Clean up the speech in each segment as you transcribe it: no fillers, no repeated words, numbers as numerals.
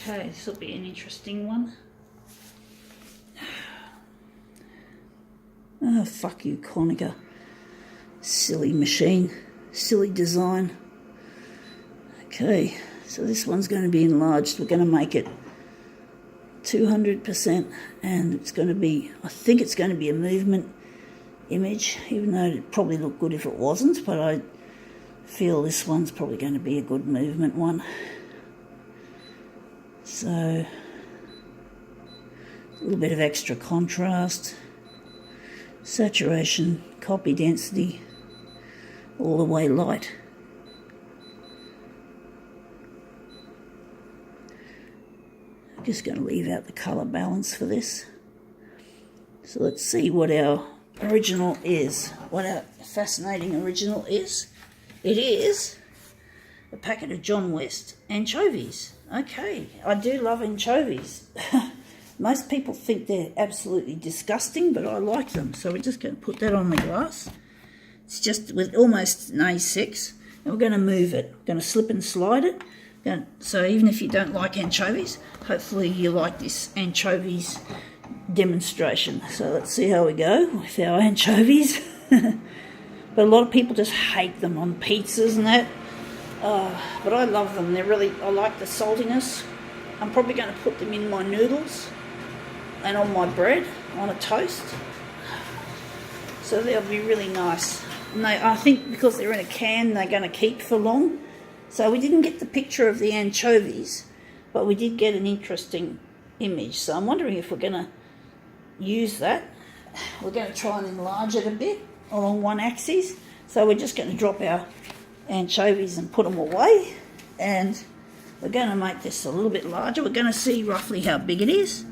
Okay, this will be an interesting one. Oh, fuck you, Konica. Silly machine. Silly design. Okay, so this one's going to be enlarged. We're going to make it 200%, and it's going to be, I think it's going to be a movement image, even though it'd probably look good if it wasn't, but I feel this one's probably going to be a good movement one. So, a little bit of extra contrast, saturation, copy density, all the way light. I'm just going to leave out the colour balance for this. So let's see what our original is, what our fascinating original is. It is a packet of John West anchovies. Okay, I do love anchovies. Most people think they're absolutely disgusting, but I like them. So we're just going to put that on the glass. It's just with almost an A6, and we're going to move it. We're going to slip and slide it. So even if you don't like anchovies, hopefully you like this anchovies demonstration. So let's see how we go with our anchovies. But a lot of people just hate them on pizzas and that. But I love them. They're really, I like the saltiness. I'm probably going to put them in my noodles and on my bread on a toast. So they'll be really nice. And I think because they're in a can, they're going to keep for long. So we didn't get the picture of the anchovies, but we did get an interesting image. So I'm wondering if we're going to use that. We're going to try and enlarge it a bit along one axis. So we're just going to drop our anchovies and put them away. And we're going to make this a little bit larger. We're going to see roughly how big it is.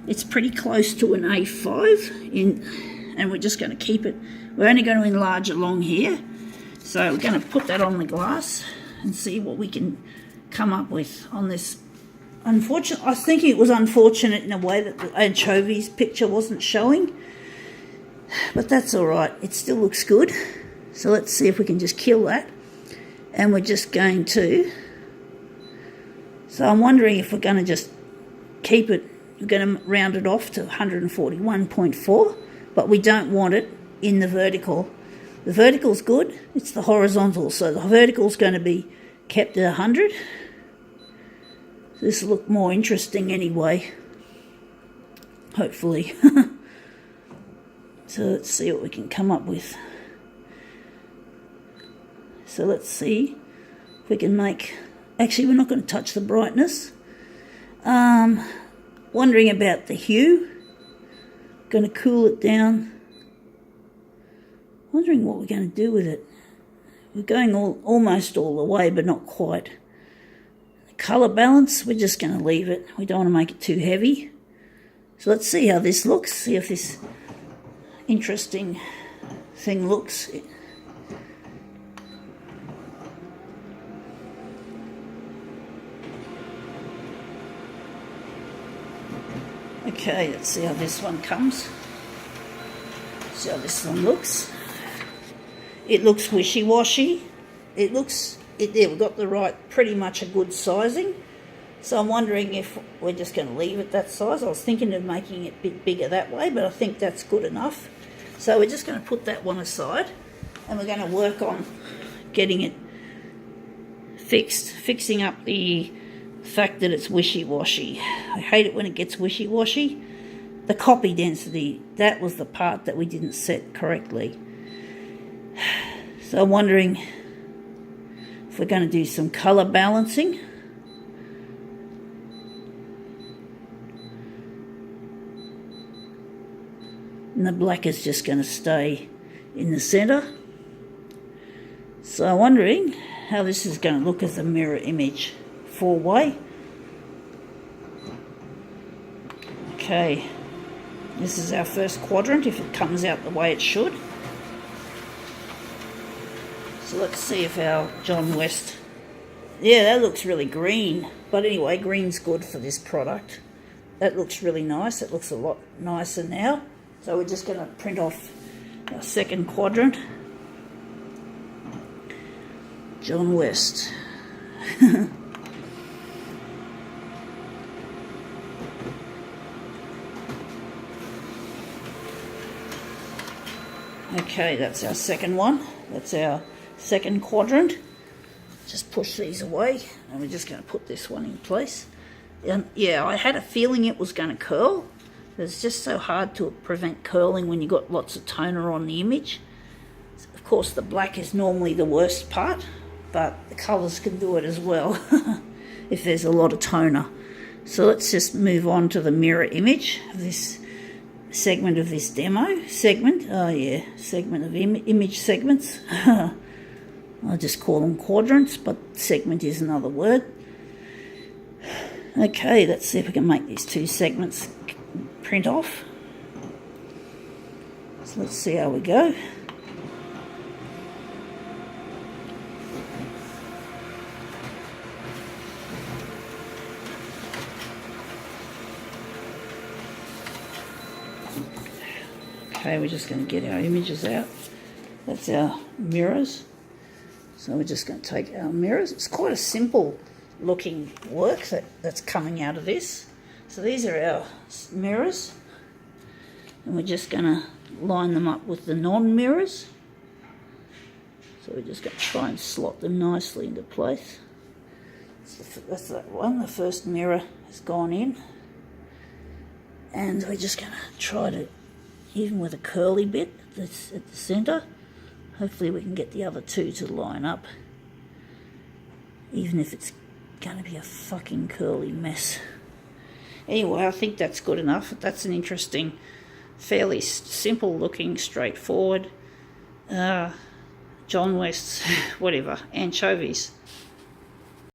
It's pretty close to an A5, and we're just going to keep it. We're only going to enlarge along here. So we're going to put that on the glass and see what we can come up with on this. Unfortunate, I think it was unfortunate in a way that the anchovies picture wasn't showing, but that's all right. It still looks good. So let's see if we can just kill that. And we're just going to, so I'm wondering if we're going to just keep it, we're going to round it off to 141.4, but we don't want it in the vertical. The vertical's good, it's the horizontal, so the vertical's going to be kept at 100. This will look more interesting anyway, hopefully. So let's see what we can come up with. So let's see if we can make, actually we're not going to touch the brightness. Wondering about the hue. Going to cool it down. Wondering what we're going to do with it. We're going almost all the way, but not quite. The colour balance, we're just going to leave it. We don't want to make it too heavy. So let's see how this looks. See if this interesting thing looks. Okay, let's see how this one comes. See how this one looks. It looks wishy-washy. It looks, yeah, we've got the right, pretty much a good sizing. So I'm wondering if we're just going to leave it that size. I was thinking of making it a bit bigger that way, but I think that's good enough. So we're just going to put that one aside, and we're going to work on getting it fixed, fixing up the fact that it's wishy-washy. I hate it when it gets wishy-washy. The copy density, that was the part that we didn't set correctly. So I'm wondering if we're going to do some colour balancing. And the black is just going to stay in the centre. So I'm wondering how this is going to look as a mirror image. 4-way. Okay, this is our first quadrant if it comes out the way it should. So let's see if our John West, yeah, that looks really green, but anyway, green's good for this product. That looks really nice. It looks a lot nicer now. So we're just going to print off our second quadrant. John West. Okay, that's our second one. That's our second quadrant. Just push these away, and we're just going to put this one in place. And yeah, I had a feeling it was going to curl. It's just so hard to prevent curling when you've got lots of toner on the image. Of course, the black is normally the worst part, but the colours can do it as well if there's a lot of toner. So let's just move on to the mirror image of this segment of this demo. Segment of image segments. I just call them quadrants, but segment is another word. Okay, let's see if we can make these two segments print off. So let's see how we go. Okay, we're just going to get our images out. That's our mirrors. So we're just going to take our mirrors. It's quite a simple looking work that's coming out of this. So these are our mirrors. And we're just going to line them up with the non-mirrors. So we're just going to try and slot them nicely into place. That's that one. The first mirror has gone in. And we're just going to try to, even with a curly bit that's at the centre, hopefully we can get the other two to line up, even if it's going to be a fucking curly mess. Anyway, I think that's good enough. That's an interesting, fairly simple looking, straightforward, John West's, whatever, anchovies.